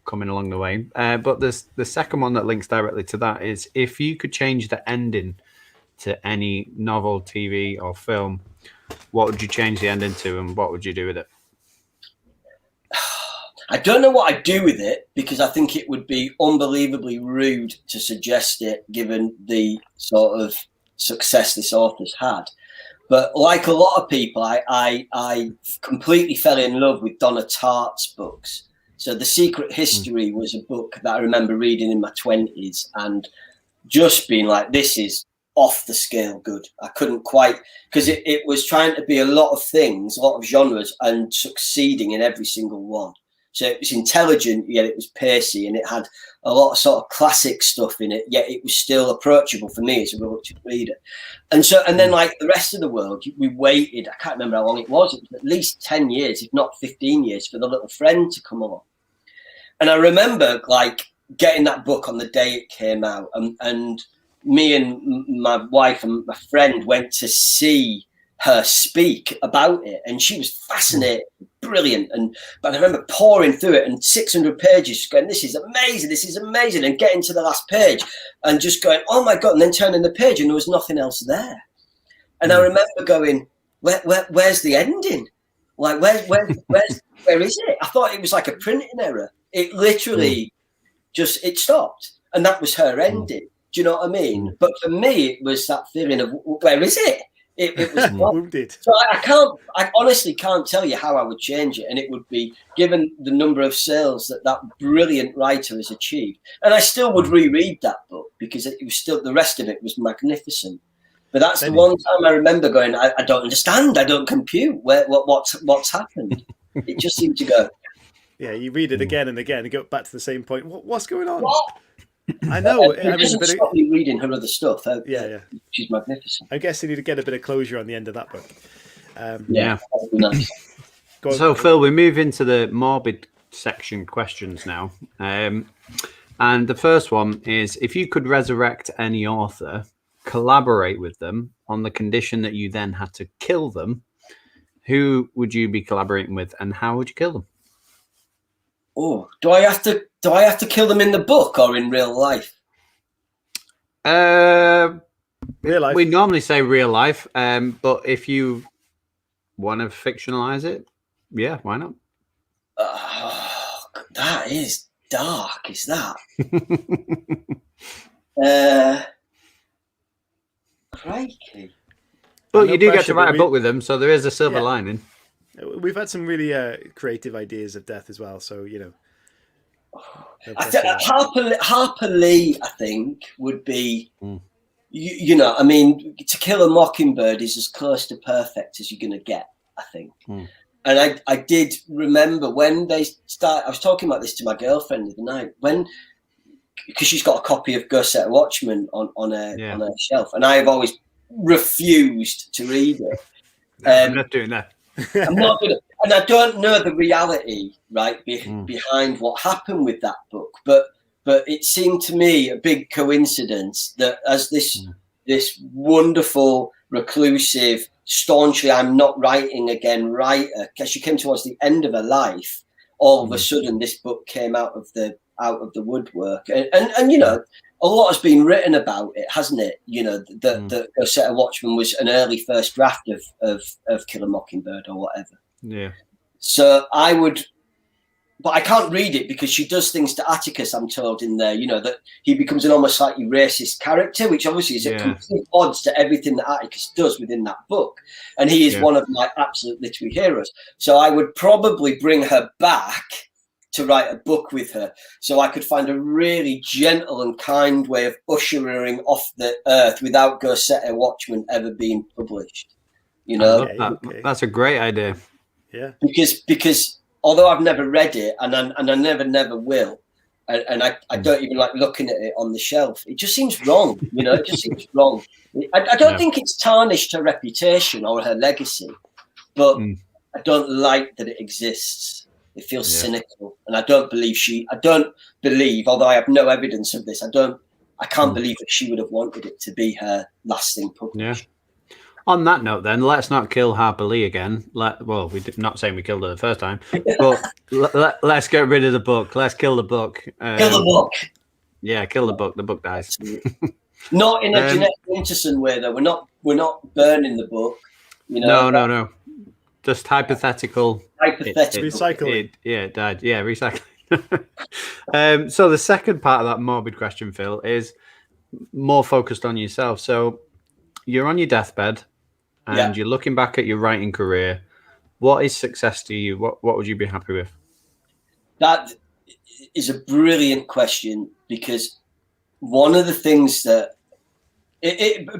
coming along the way, but the second one that links directly to that is, if you could change the ending to any novel, TV, or film, what would you change the ending to, and what would you do with it? I don't know what I'd do with it, because I think it would be unbelievably rude to suggest it, given the sort of success this author's had. But like a lot of people, I completely fell in love with Donna Tartt's books. So The Secret History was a book that I remember reading in my 20s and just being like, this is off the scale good. I couldn't quite, because it was trying to be a lot of things, a lot of genres, and succeeding in every single one. So it was intelligent, yet it was pacey, and it had a lot of sort of classic stuff in it, yet it was still approachable for me as a reluctant reader. And then like the rest of the world, we waited, I can't remember how long it was at least 10 years, if not 15 years, for The Little Friend to come along. And I remember like getting that book on the day it came out, and me and my wife and my friend went to see her speak about it, and she was fascinated, brilliant. But I remember pouring through it and 600 pages, going, this is amazing, and getting to the last page and just going, oh my God, and then turning the page and there was nothing else there. And I remember going, where's the ending? Like, where's where is it? I thought it was like a printing error. It literally it stopped, and that was her ending. Do you know what I mean? But for me, it was that feeling of, where is it? It was wounded. So I honestly can't tell you how I would change it, and it would be, given the number of sales that brilliant writer has achieved, and I still would reread that book because it was still, the rest of it was magnificent. But that's the one time I remember going, I don't understand, I don't compute what's happened. It just seemed to go. Yeah, you read it again and again and go back to the same point. What's going on? What? I know. It doesn't stop me reading her other stuff. Yeah. She's magnificent. I guess you need to get a bit of closure on the end of that book. Yeah. That would be nice. So, Phil, we move into the morbid section questions now. And the first one is, if you could resurrect any author, collaborate with them on the condition that you then had to kill them, who would you be collaborating with, and how would you kill them? Oh, do I have to kill them in the book or in real life? Real life. We normally say real life, but if you want to fictionalize it, yeah, why not? That is dark. Is that? Crikey. But you do get to write a book with them, so there is a silver lining. We've had some really creative ideas of death as well, so Harper Lee, I think, would be. You know, I mean, To Kill a Mockingbird is as close to perfect as you're going to get, I think. And I did remember when they started. I was talking about this to my girlfriend the other night, because she's got a copy of Go Set a Watchman on her shelf, and I have always refused to read it. I'm not doing that. I'm not gonna, and I don't know the reality behind what happened with that book, but it seemed to me a big coincidence that as this wonderful, reclusive, staunchly "I'm not writing again" writer, because she came towards the end of her life, all of a sudden this book came out of the woodwork, and you know, a lot has been written about it, hasn't it? You know, that Go Set a Watchman was an early first draft of Kill a Mockingbird or whatever. Yeah. So I would, but I can't read it because she does things to Atticus, I'm told in there, you know, that he becomes an almost slightly racist character, which obviously is at complete odds to everything that Atticus does within that book. And he is one of my absolute literary heroes. So I would probably bring her back to write a book with her, so I could find a really gentle and kind way of ushering off the earth without Go Set a Watchman ever being published. You know, that's a great idea. Yeah, because although I've never read it, and I never will, and I don't even like looking at it on the shelf. It just seems wrong. You know, it just seems wrong. I don't think it's tarnished her reputation or her legacy, but I don't like that it exists. It feels cynical, and I don't believe, although I have no evidence of this, I can't believe that she would have wanted it to be her last thing published. Yeah. On that note, then, let's not kill Harper Lee again. Well, we're not saying we killed her the first time, but let's get rid of the book. Let's kill the book. Kill the book. Yeah, kill the book. The book dies. Not in a Jeanette Winterson way, though. We're not burning the book. You know. No. Just hypothetical. Recycling. It died. Yeah, recycling. So the second part of that morbid question, Phil, is more focused on yourself. So you're on your deathbed and you're looking back at your writing career. What is success to you? What would you be happy with? That is a brilliant question, because one of the things that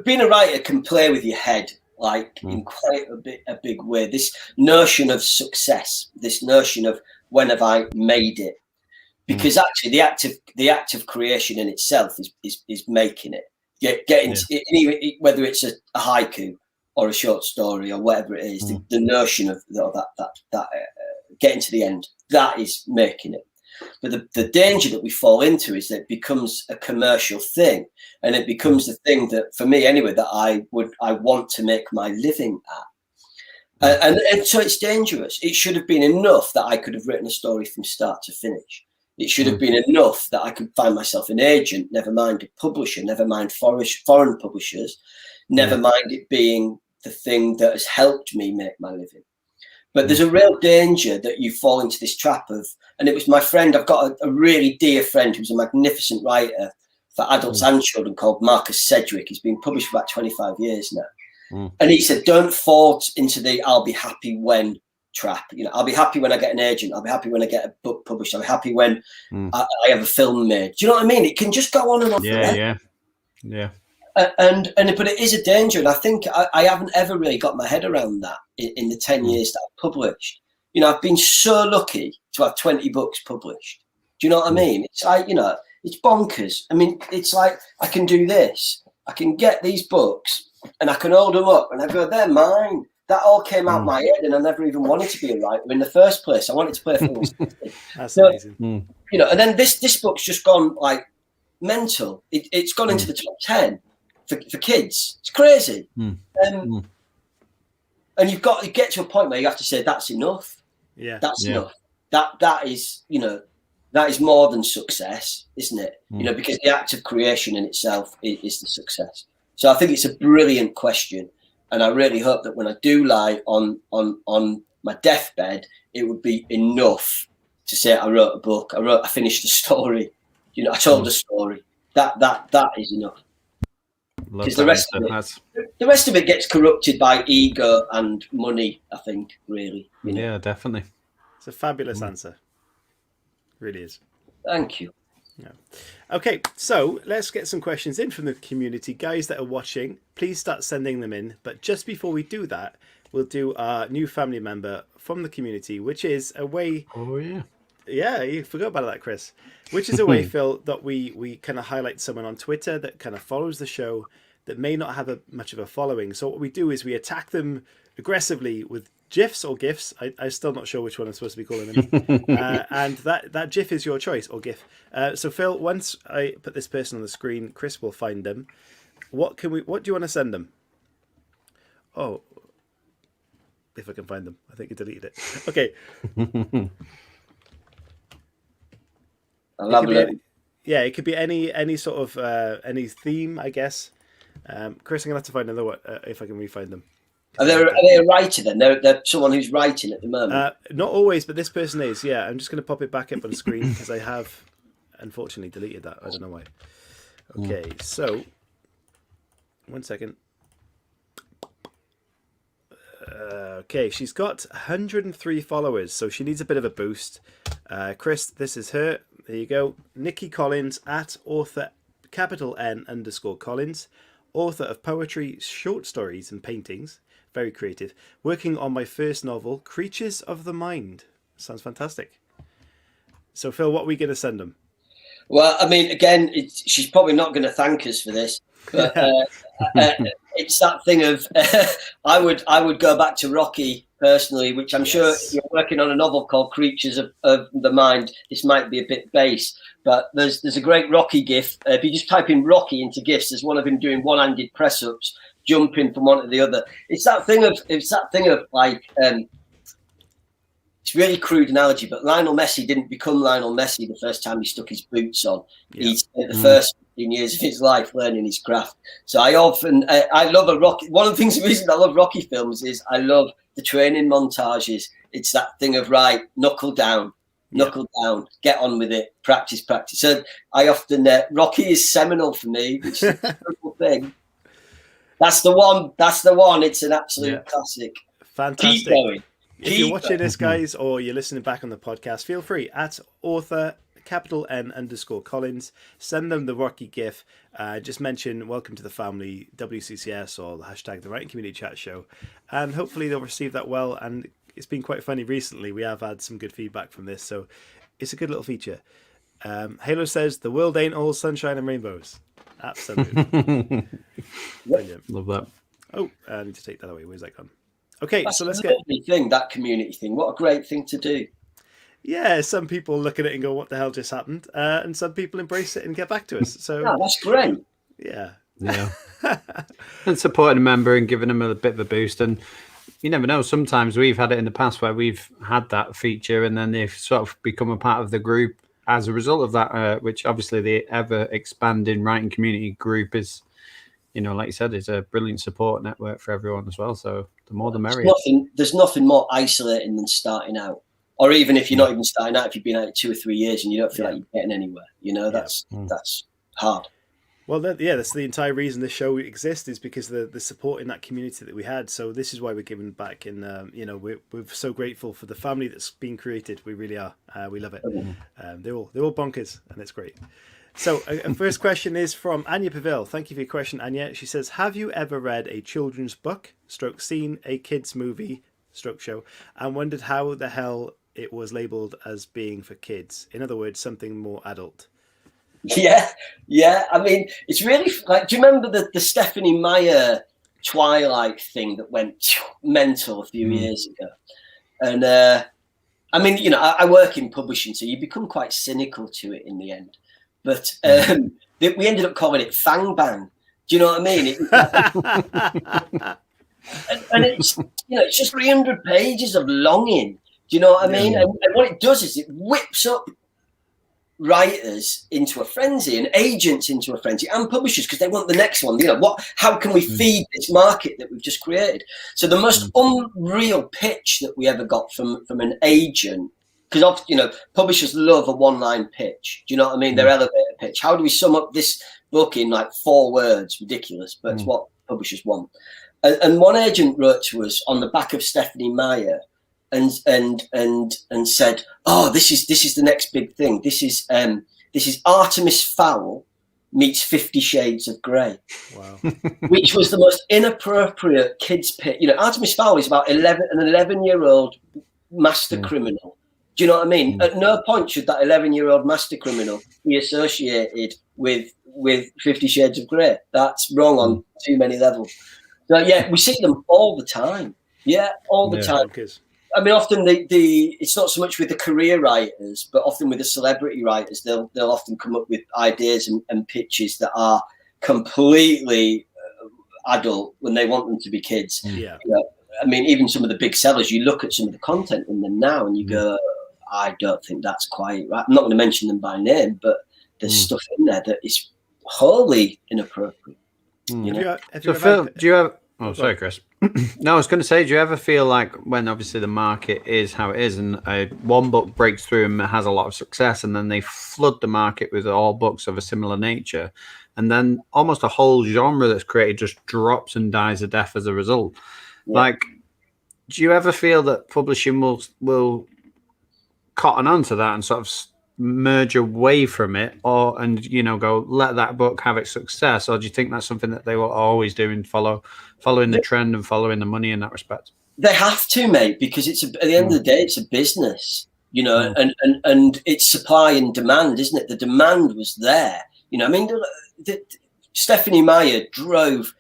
being a writer can play with your head, like in quite a big way. This notion of success, this notion of when have I made it? Because actually the act of creation in itself is making it. Getting whether it's a haiku or a short story or whatever it is, the notion of that getting to the end, that is making it. But the danger that we fall into is that it becomes a commercial thing, and it becomes the thing that, for me anyway, that I want to make my living at. And so it's dangerous. It should have been enough that I could have written a story from start to finish. It should have been enough that I could find myself an agent, never mind a publisher, never mind foreign publishers, never mind it being the thing that has helped me make my living. But there's a real danger that you fall into this trap of, and it was my friend, I've got a really dear friend who's a magnificent writer for adults and children called Marcus Sedgwick. He's been published for about 25 years now. And he said, don't fall into the I'll be happy when trap. You know, I'll be happy when I get an agent. I'll be happy when I get a book published. I'll be happy when I have a film made. Do you know what I mean? It can just go on and on forever. Yeah. But it is a danger, and I think I haven't ever really got my head around that in the 10 years that I've published. You know, I've been so lucky to have 20 books published. Do you know what I mean? It's like, you know, it's bonkers. I mean, it's like I can do this. I can get these books and I can hold them up and I go, they're mine. That all came out my head, and I never even wanted to be a writer in the first place. I wanted to play film. That's amazing. You know, and then this book's just gone like mental. It's gone into the top 10 for kids. It's crazy. And you get to a point where you have to say that's enough. Yeah, that's enough. That is, you know, that is more than success, isn't it? You know, because the act of creation in itself is the success. So I think it's a brilliant question. And I really hope that when I do lie on my deathbed, it would be enough to say I wrote a book. I finished a story. You know, I told a story. That is enough. Because the rest of it gets corrupted by ego and money, I think, really. You know? Yeah, definitely. It's a fabulous answer. It really is. Thank you. Yeah. Okay, so let's get some questions in from the community. Guys that are watching, please start sending them in. But just before we do that, we'll do our new family member from the community, which is a way... Oh, yeah. Yeah, you forgot about that, Chris. Which is a way, Phil, that we kind of highlight someone on Twitter that kind of follows the show that may not have much of a following. So what we do is we attack them aggressively with GIFs or GIFs. I'm still not sure which one I'm supposed to be calling them. And that GIF is your choice, or GIF. So Phil, once I put this person on the screen, Chris will find them. What do you want to send them? Oh, if I can find them. I think you deleted it. Okay. It could be any sort of any theme, I guess. Chris, I'm gonna have to find another one if I can re-find them. Are they a writer then? They're someone who's writing at the moment. Not always, but this person is. Yeah, I'm just gonna pop it back up on the screen because I have unfortunately deleted that. I don't know why. Okay, so 1 second. Okay, she's got 103 followers, so she needs a bit of a boost. Chris, this is her. There you go. Nikki Collins at author _N_Collins, author of poetry, short stories and paintings. Very creative. Working on my first novel, Creatures of the Mind. Sounds fantastic. So Phil, what are we going to send them? Well, I mean, again, she's probably not going to thank us for this, but it's that thing of I would go back to Rocky personally, which I'm sure you're working on a novel called Creatures of the Mind. This might be a bit base, but there's a great Rocky gif. If you just type in Rocky into gifs, there's one of him doing one-handed press-ups, jumping from one to the other. It's that thing of like. It's a really crude analogy, but Lionel Messi didn't become Lionel Messi the first time he stuck his boots on. Yeah. He spent the first 15 years of his life learning his craft. So I love a Rocky. One of the reasons I love Rocky films is I love the training montages. It's that thing of, right, knuckle down, get on with it, practice. So I often, Rocky is seminal for me, which is a terrible thing. That's the one. It's an absolute classic. Fantastic. Keep going. If you're watching this, guys, or you're listening back on the podcast, feel free at author N_Collins. Send them the Rocky GIF. Just mention welcome to the family, WCCS, or the hashtag the Writing Community Chat Show. And hopefully they'll receive that well. And it's been quite funny recently. We have had some good feedback from this. So it's a good little feature. Halo says, the world ain't all sunshine and rainbows. Absolutely. Brilliant. Love that. Oh, I need to take that away. Where's that gone? Okay, That's so let's get that community thing. What a great thing to do. Yeah, some people look at it and go, "What the hell just happened?" And some people embrace it and get back to us. So that's great. Yeah. And supporting a member and giving them a bit of a boost. And you never know. Sometimes we've had it in the past where we've had that feature, and then they've sort of become a part of the group as a result of that. Which obviously the ever expanding writing community group is like you said, it's a brilliant support network for everyone as well. So the more the merrier. There's nothing more isolating than starting out. Or even if you're not even starting out, if you've been out 2 or 3 years and you don't feel like you're getting anywhere, that's hard. Well, that's the entire reason this show exists, is because the support in that community that we had. So this is why we're giving back, and we're so grateful for the family that's been created. We really are. We love it. They're all bonkers, and it's great. So first question is from Anya Pavil. Thank you for your question, Anya. She says, have you ever read a children's book / seen a kids movie / show and wondered how the hell it was labeled as being for kids? In other words, something more adult. Yeah. I mean, it's really like, do you remember the Stephanie Meyer Twilight thing that went mental a few years ago? And I mean, I work in publishing, so you become quite cynical to it in the end. But we ended up calling it Fang Bang. Do you know what I mean? And it's it's just 300 pages of longing. Do you know what I mean? And what it does is it whips up writers into a frenzy and agents into a frenzy and publishers, because they want the next one. How can we feed this market that we've just created? So the most unreal pitch that we ever got from an agent, because often, publishers love a one-line pitch. Do you know what I mean? Their elevator pitch. How do we sum up this book in like 4 words? Ridiculous, but it's what publishers want. And one agent wrote to us on the back of Stephanie Meyer and said, "Oh, this is the next big thing. This is Artemis Fowl meets 50 Shades of Grey." Wow. Which was the most inappropriate kids pitch. Artemis Fowl is about an 11-year-old master criminal. Do you know what I mean? At no point should that 11-year-old master criminal be associated with 50 Shades of Grey. That's wrong on too many levels. So yeah, we see them all the time. Yeah, all the time. I mean, often it's not so much with the career writers, but often with the celebrity writers, they'll often come up with ideas and pitches that are completely adult when they want them to be kids. Yeah. I mean, even some of the big sellers, you look at some of the content in them now and you go, I don't think that's quite right. I'm not going to mention them by name, but there's stuff in there that is wholly inappropriate. Phil, do you have... Oh, sorry, Chris. No, I was going to say, do you ever feel like when obviously the market is how it is and one book breaks through and has a lot of success and then they flood the market with all books of a similar nature and then almost a whole genre that's created just drops and dies a death as a result? Yeah. Like, do you ever feel that publishing will cotton onto that and sort of merge away from it and go let that book have its success, or do you think that's something that they will always do and following the trend and following the money in that respect? They have to, mate, because at the end of the day it's a business, and it's supply and demand, isn't it? The demand was there. I mean, Stephanie Meyer drove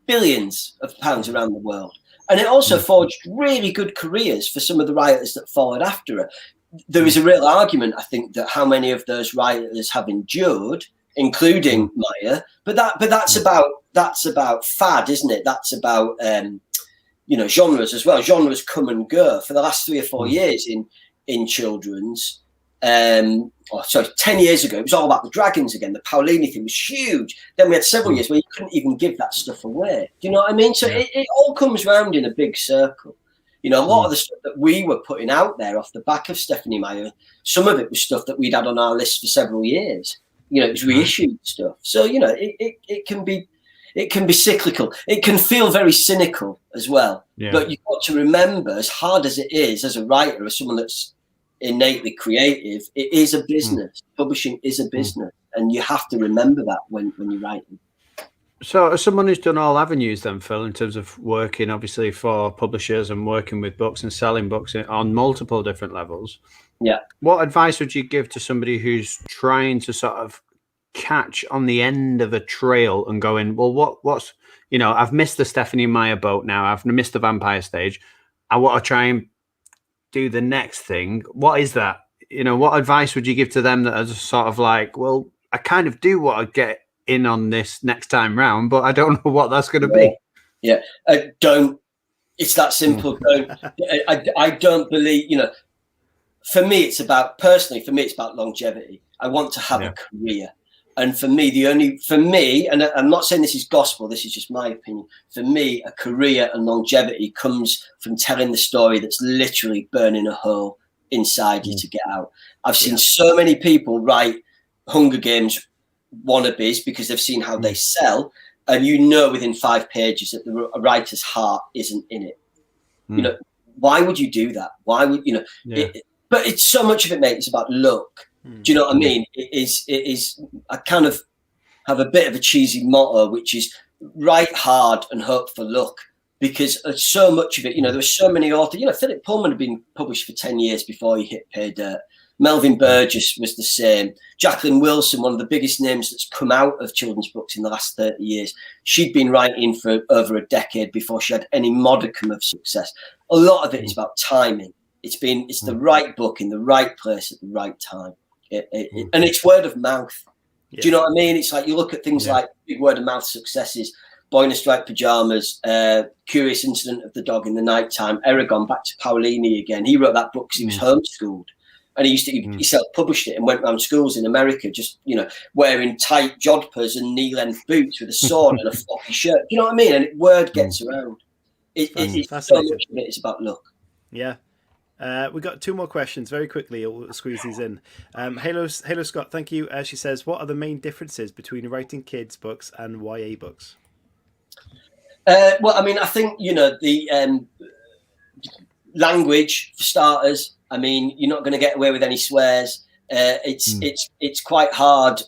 billions of pounds around the world, and it also forged really good careers for some of the writers that followed after her. There is a real argument, I think, that how many of those writers have endured, including Meyer, but that's about fad, isn't it? That's about genres as well. Genres come and go. For the last 3 or 4 years in children's, 10 years ago, it was all about the dragons again. The Paolini thing was huge. Then we had several years where you couldn't even give that stuff away. Do you know what I mean? So it all comes round in a big circle. A lot of the stuff that we were putting out there off the back of Stephanie Meyer, some of it was stuff that we'd had on our list for several years. It was reissued stuff. So, it can be cyclical. It can feel very cynical as well. Yeah. But you've got to remember, as hard as it is as a writer, as someone that's innately creative, it is a business. Publishing is a business. And you have to remember that when you're writing. So as someone who's done all avenues then, Phil, in terms of working obviously for publishers and working with books and selling books on multiple different levels, what advice would you give to somebody who's trying to sort of catch on the end of a trail and going, well, what's I've missed the Stephanie Meyer boat now, I've missed the vampire stage, I want to try and do the next thing. What is that? What advice would you give to them that are sort of like, well, I kind of do want to get in on this next time round, but I don't know what that's going to be. Don't. It's that simple. Don't. I don't believe. For me, it's about longevity. I want to have a career. And for me, and I'm not saying this is gospel, this is just my opinion. For me, a career and longevity comes from telling the story that's literally burning a hole inside you to get out. I've seen so many people write Hunger Games wannabes because they've seen how they sell, and within 5 pages that the writer's heart isn't in it. Why would you do that? Why would but it's so much of it, mate. It's about luck. Do you know what I mean? It is. I kind of have a bit of a cheesy motto, which is write hard and hope for luck, because so much of it, there were so many authors. Philip Pullman had been published for 10 years before he hit pay dirt. Melvin Burgess was the same. Jacqueline Wilson, one of the biggest names that's come out of children's books in the last 30 years. She'd been writing for over a decade before she had any modicum of success. A lot of it is about timing. It's the right book in the right place at the right time. And it's word of mouth. Do you know what I mean? It's like you look at things like big word of mouth successes, Boy in a Striped Pajamas, Curious Incident of the Dog in the Nighttime, Eragon, back to Paolini again. He wrote that book because he was homeschooled. And he self-published it and went around schools in America, just, wearing tight jodhpurs and knee-length boots with a sword and a floppy shirt. Do you know what I mean? And word gets around. It's so much of it is about luck. Yeah. We got 2 more questions very quickly. We'll squeeze these in. Halo Scott, thank you. She says, what are the main differences between writing kids books and YA books? Well, I mean, I think, the language for starters. I mean, you're not going to get away with any swears. It's quite hard.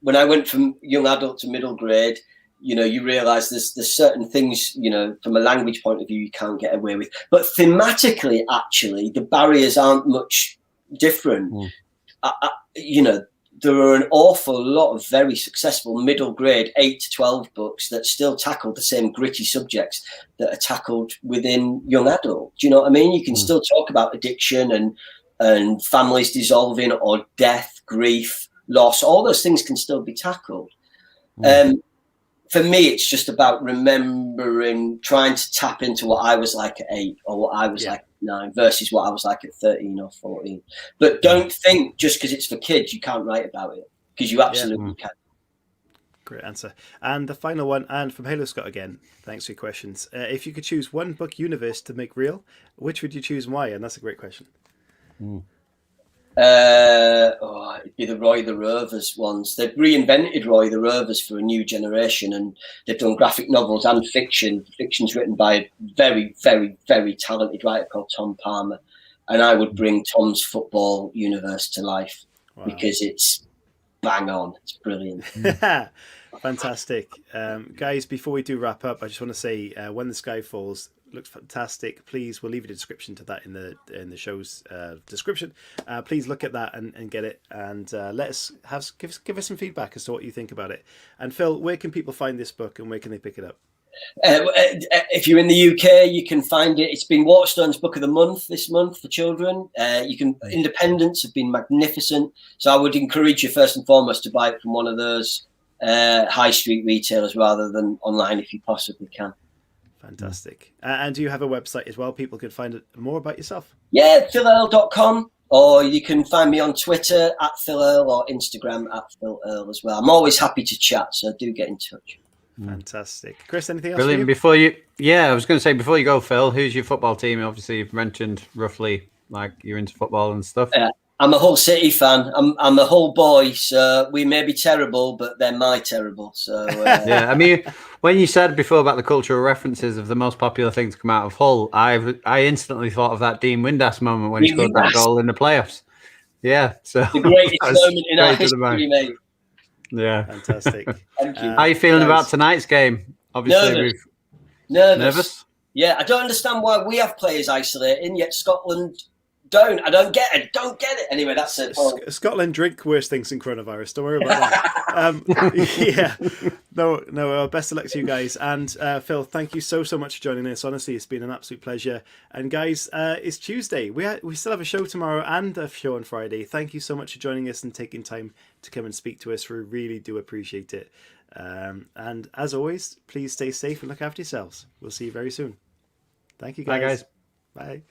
When I went from young adult to middle grade, you realise there's certain things, from a language point of view, you can't get away with. But thematically, actually, the barriers aren't much different. There are an awful lot of very successful middle grade 8 to 12 books that still tackle the same gritty subjects that are tackled within young adult. Do you know what I mean? You can still talk about addiction and families dissolving or death, grief, loss. All those things can still be tackled. For me, it's just about remembering, trying to tap into what I was like at 8 or what I was like at 9 versus what I was like at 13 or 14. But don't think just because it's for kids, you can't write about it, because you absolutely can. Great answer. And the final one, and from Halo Scott again, thanks for your questions. If you could choose one book universe to make real, which would you choose and why? And that's a great question. It'd be the Roy the Rovers ones. They've reinvented Roy the Rovers for a new generation, and they've done graphic novels and fiction. Fiction's written by a very, very, very talented writer called Tom Palmer, and I would bring Tom's football universe to life because it's bang on. It's brilliant. Fantastic. Guys, before we do wrap up, I just want to say When the Sky Falls looks fantastic. Please, we'll leave a description to that in the show's description. Please look at that and get it, and let us give us some feedback as to what you think about it. And Phil, where can people find this book and where can they pick it up? If you're in the UK, you can find it. It's been Waterstone's Book of the Month this month for children. Independents have been magnificent, so I would encourage you first and foremost to buy it from one of those high street retailers rather than online if you possibly can. Fantastic. And do you have a website as well? People can find more about yourself. Yeah, PHILEarle.com, or you can find me on Twitter at PhilEarle or Instagram at PhilEarle as well. I'm always happy to chat, so do get in touch. Fantastic. Chris, anything else? Brilliant. I was going to say, before you go, Phil, who's your football team? Obviously, you've mentioned roughly like you're into football and stuff. I'm a Hull City fan. I'm a Hull boy, so we may be terrible, but they're my terrible. So yeah, I mean, when you said before about the cultural references of the most popular thing to come out of Hull, I instantly thought of that Dean Windass moment when he scored that goal in the playoffs. Yeah, so the greatest moment in our history, mate. Yeah, fantastic. Thank you. How are you feeling about tonight's game? Obviously, nervous. Yeah, I don't understand why we have players isolating, yet Scotland don't. I don't get it. Anyway, that's it. Scotland drink worse things than coronavirus. Don't worry about that. No. Best of luck to you guys. And Phil, thank you so much for joining us. Honestly, it's been an absolute pleasure. And guys, it's Tuesday. We still have a show tomorrow and a show on Friday. Thank you so much for joining us and taking time to come and speak to us. We really do appreciate it. And as always, please stay safe and look after yourselves. We'll see you very soon. Thank you, guys. Bye, guys. Bye.